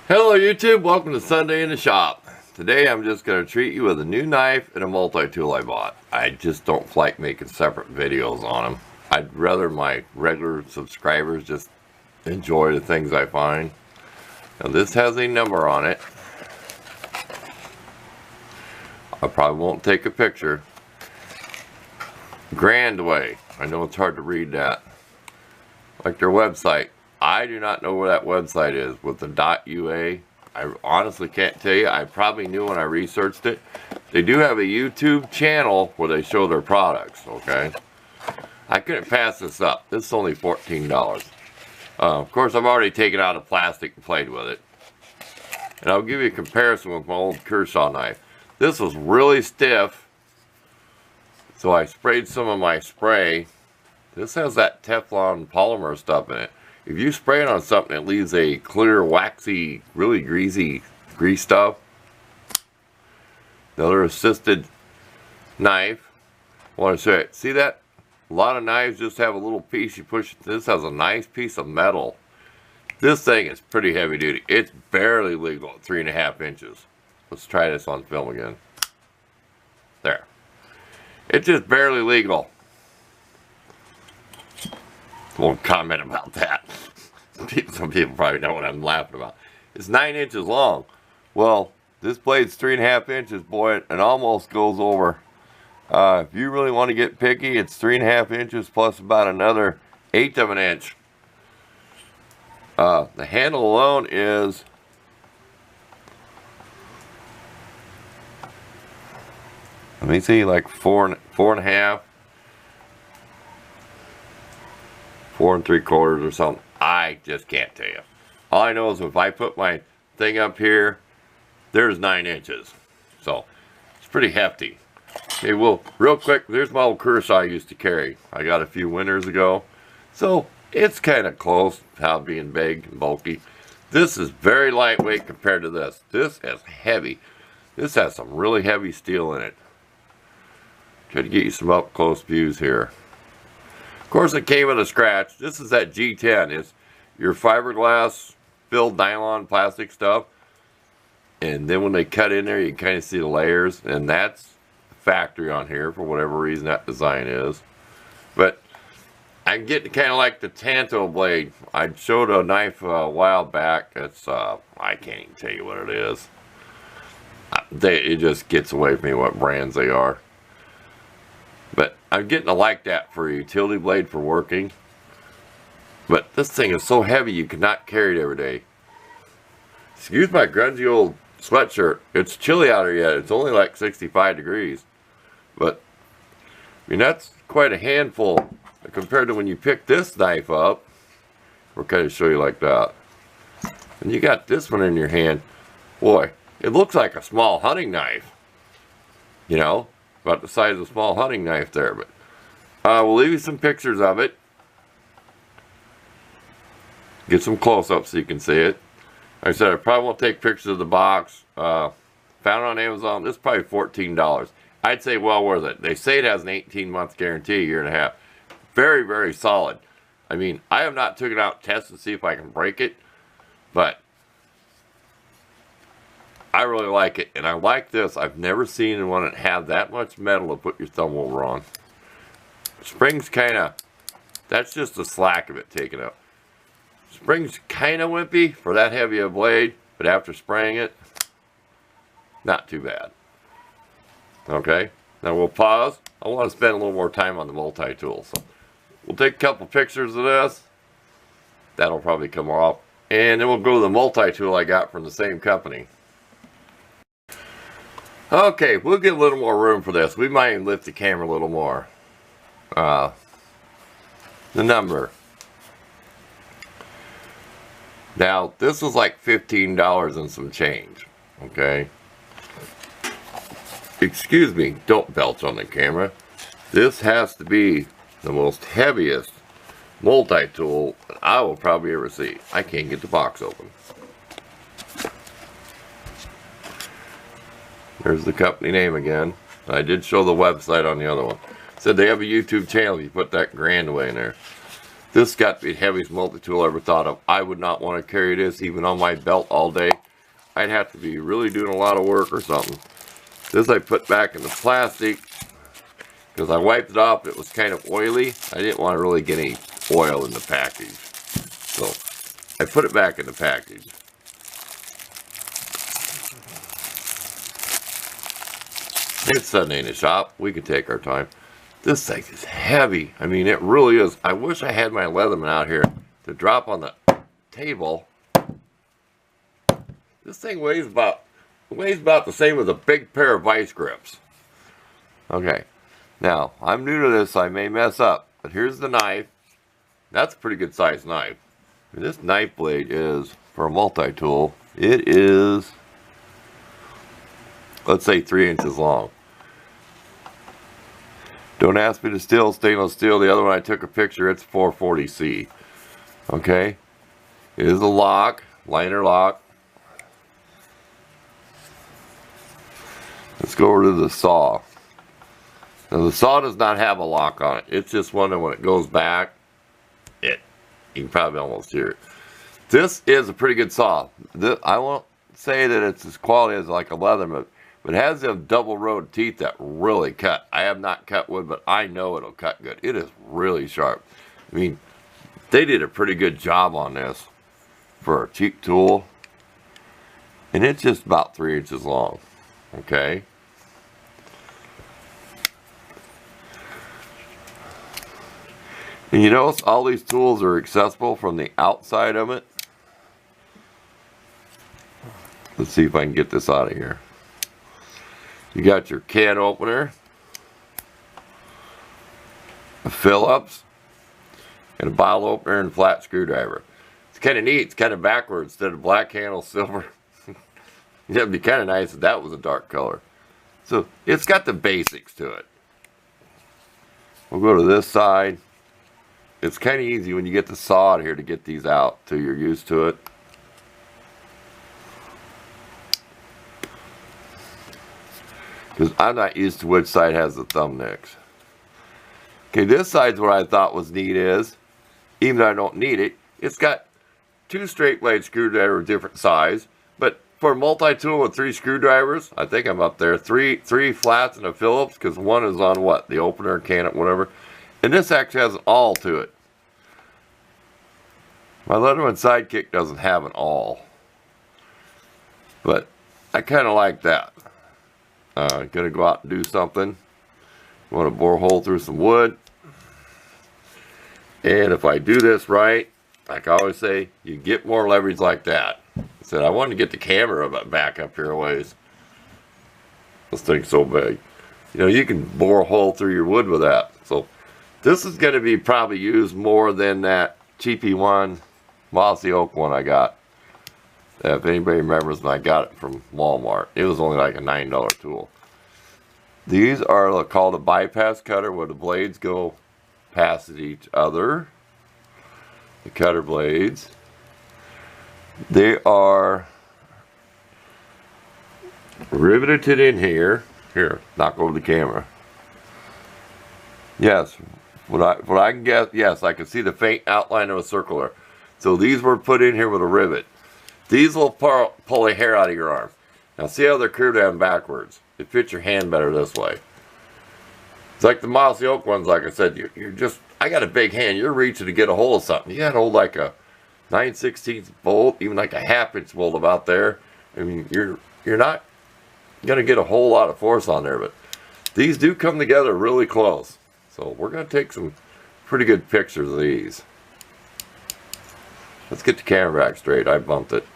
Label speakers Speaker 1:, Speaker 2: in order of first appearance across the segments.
Speaker 1: Hello YouTube, welcome to Sunday in the Shop. Today I'm just going to treat you with a new knife and a multi-tool I bought. I just don't like making separate videos on them. I'd rather my regular subscribers just enjoy the things I find. Now this has a number on it. I probably won't take a picture. Grandway. I know it's hard to read that. Like their website. I do not know where that website is with the .ua. I honestly can't tell you. I probably knew when I researched it. They do have a YouTube channel where they show their products, okay? I couldn't pass this up. This is only $14. Of course, I've already taken out the plastic and played with it. And I'll give you a comparison with my old Kershaw knife. This was really stiff, so I sprayed some of my spray. This has that Teflon polymer stuff in it. If you spray it on something, it leaves a clear, waxy, really greasy grease stuff. Another assisted knife. I want to show you. See that? A lot of knives just have a little piece you push. This has a nice piece of metal. This thing is pretty heavy duty. It's barely legal at 3.5 inches. Let's try this on film again. There. It's just barely legal. Won't comment about that. Some people probably know what I'm laughing about. It's 9 inches long. Well, this blade's 3.5 inches, boy, and almost goes over. If you really want to get picky, it's 3.5 inches plus about another 1/8 of an inch. The handle alone is let me see, like 4.5. 4 3/4 or something. I just can't tell you. All I know is if I put my thing up here, there's 9 inches. So it's pretty hefty. Okay, well, real quick, there's my old Kershaw I used to carry. I got a few winters ago. So it's kind of close, how being big and bulky. This is very lightweight compared to this. This is heavy. This has some really heavy steel in it. Try to get you some up close views here. Of course, it came with a scratch. This is that G10. It's your fiberglass filled nylon plastic stuff. And then when they cut in there, you can kind of see the layers. And that's factory on here for whatever reason that design is. But I'm getting kind of like the Tanto blade. I showed a knife a while back. It's, I can't even tell you what it is. It just gets away from me what brands they are. But I'm getting a like that for a utility blade for working. But this thing is so heavy you cannot carry it every day. Excuse my grungy old sweatshirt. It's chilly out here yet. It's only like 65 degrees. But, I mean, that's quite a handful compared to when you pick this knife up. We'll kind of show you like that. And you got this one in your hand. Boy, it looks like a small hunting knife. You know? About the size of a small hunting knife there, but we'll leave you some pictures of it. Get some close-ups so you can see it. Like I said, I probably won't take pictures of the box. Found it on Amazon. This is probably $14. I'd say well worth it. They say it has an 18-month guarantee, 1.5 years. Very, very solid. I mean, I have not taken it out to test to see if I can break it, but I really like it, and I like this. I've never seen one that have that much metal to put your thumb over on. Spring's kind of, that's just the slack of it taken up. Spring's kind of wimpy for that heavy a blade, but after spraying it, not too bad. Okay, now we'll pause. I want to spend a little more time on the multi-tool, so we'll take a couple pictures of this. That'll probably come off, and then we'll go to the multi-tool I got from the same company. Okay, we'll get a little more room for this. We might even lift the camera a little more. The number. Now, this was like $15 and some change. Okay? Excuse me, don't belch on the camera. This has to be the most heaviest multi-tool that I will probably ever see. I can't get the box open. There's the company name again. I did show the website on the other one. Said they have a YouTube channel if you put that Grandway in there. This got to be the heaviest multi-tool I ever thought of. I would not want to carry this even on my belt all day. I'd have to be really doing a lot of work or something. This I put back in the plastic because I wiped it off. It was kind of oily. I didn't want to really get any oil in the package. So I put it back in the package. It's Sunday in the shop. We can take our time. This thing is heavy. I mean, it really is. I wish I had my Leatherman out here to drop on the table. This thing weighs about the same as a big pair of vice grips. Okay. Now, I'm new to this, so I may mess up. But here's the knife. That's a pretty good sized knife. And this knife blade is, for a multi-tool, it is, let's say 3 inches long. Don't ask me to steal stainless steel. The other one I took a picture, it's 440C. Okay? It is a lock, liner lock. Let's go over to the saw. Now the saw does not have a lock on it. It's just one that when it goes back, you can probably almost hear it. This is a pretty good saw. I won't say that it's as quality as like a Leatherman, but it has them double road teeth that really cut. I have not cut wood, but I know it'll cut good. It is really sharp. I mean, they did a pretty good job on this for a cheap tool. And it's just about 3 inches long. Okay. And you notice all these tools are accessible from the outside of it. Let's see if I can get this out of here. You got your can opener, a Phillips, and a bottle opener and a flat screwdriver. It's kind of neat. It's kind of backwards. Instead of black handle, silver. It'd be kind of nice if that was a dark color. So it's got the basics to it. We'll go to this side. It's kind of easy when you get the saw out here to get these out till you're used to it. Because I'm not used to which side has the thumb nicks. Okay, this side's what I thought was neat is, even though I don't need it, it's got 2 straight blade screwdrivers different size, but for a multi-tool with 3 screwdrivers, I think I'm up there, three flats and a Phillips, because one is on what, the opener, can, whatever. And this actually has an awl to it. My Leatherman Sidekick doesn't have an awl. But I kind of like that. Gonna go out and do something. Want to bore a hole through some wood. And if I do this right, like I always say, you get more leverage like that. I said I wanted to get the camera back up here a ways. This thing's so big. You know, you can bore a hole through your wood with that. So this is going to be probably used more than that cheapy one, mossy oak one I got. If anybody remembers when I got it from Walmart, it was only like a $9 tool. These are called a bypass cutter, where the blades go past each other. The cutter blades. They are riveted in here. Here, knock over the camera. Yes, what I can guess, yes, I can see the faint outline of a circular. So these were put in here with a rivet. These will pull a hair out of your arm. Now see how they're curved down backwards. It fits your hand better this way. It's like the mossy oak ones, like I said, you're just, I got a big hand. You're reaching to get a hold of something. You got to hold like a 9/16 bolt, even like a 1/2 inch bolt about there. I mean, you're not going to get a whole lot of force on there, but these do come together really close. So we're going to take some pretty good pictures of these. Let's get the camera back straight. I bumped it.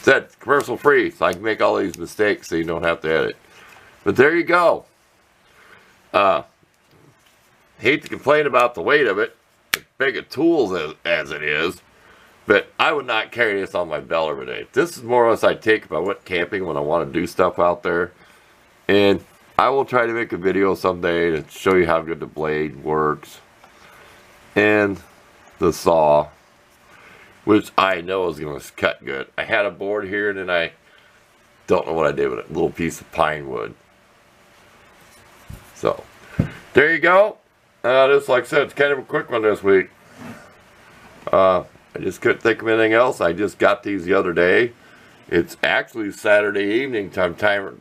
Speaker 1: Said commercial free, so I can make all these mistakes so you don't have to edit. But there you go. Hate to complain about the weight of it, as big a tool as it is, but I would not carry this on my belt every day. This is more or less I'd take if I went camping when I want to do stuff out there. And I will try to make a video someday to show you how good the blade works. And the saw, which I know is going to cut good. I had a board here and then I don't know what I did with it. A little piece of pine wood. So, there you go. Just like I said, it's kind of a quick one this week. I just couldn't think of anything else. I just got these the other day. It's actually Saturday evening time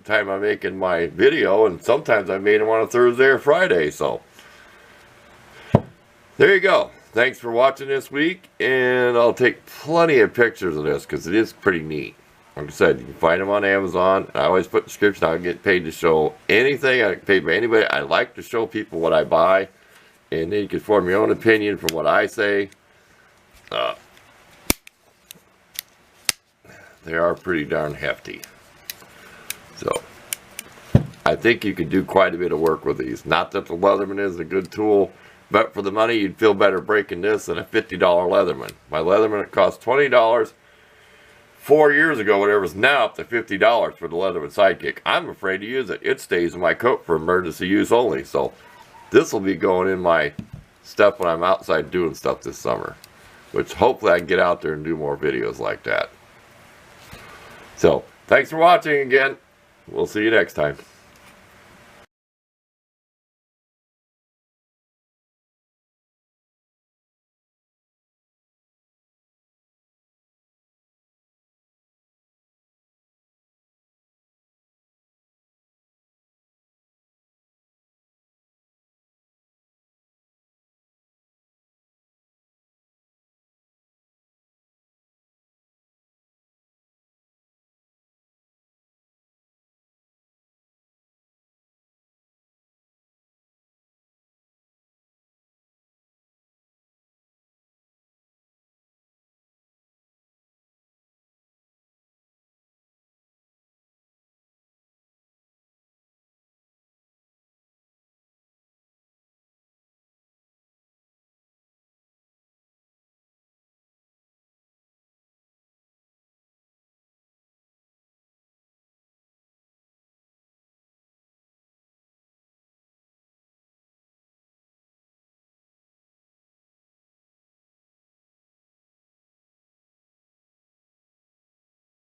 Speaker 1: I'm making my video, and sometimes I made them on a Thursday or Friday, so there you go. Thanks for watching this week, and I'll take plenty of pictures of this because it is pretty neat. Like I said, you can find them on Amazon. I always put description. I get paid to show anything. I get paid by anybody. I like to show people what I buy, and then you can form your own opinion from what I say. They are pretty darn hefty. So, I think you could do quite a bit of work with these. Not that the Leatherman is a good tool, but for the money, you'd feel better breaking this than a $50 Leatherman. My Leatherman, it cost $20 4 years ago, whatever, is now up to $50 for the Leatherman Sidekick. I'm afraid to use it. It stays in my coat for emergency use only. So, this will be going in my stuff when I'm outside doing stuff this summer. Which hopefully I can get out there and do more videos like that. So, thanks for watching again. We'll see you next time.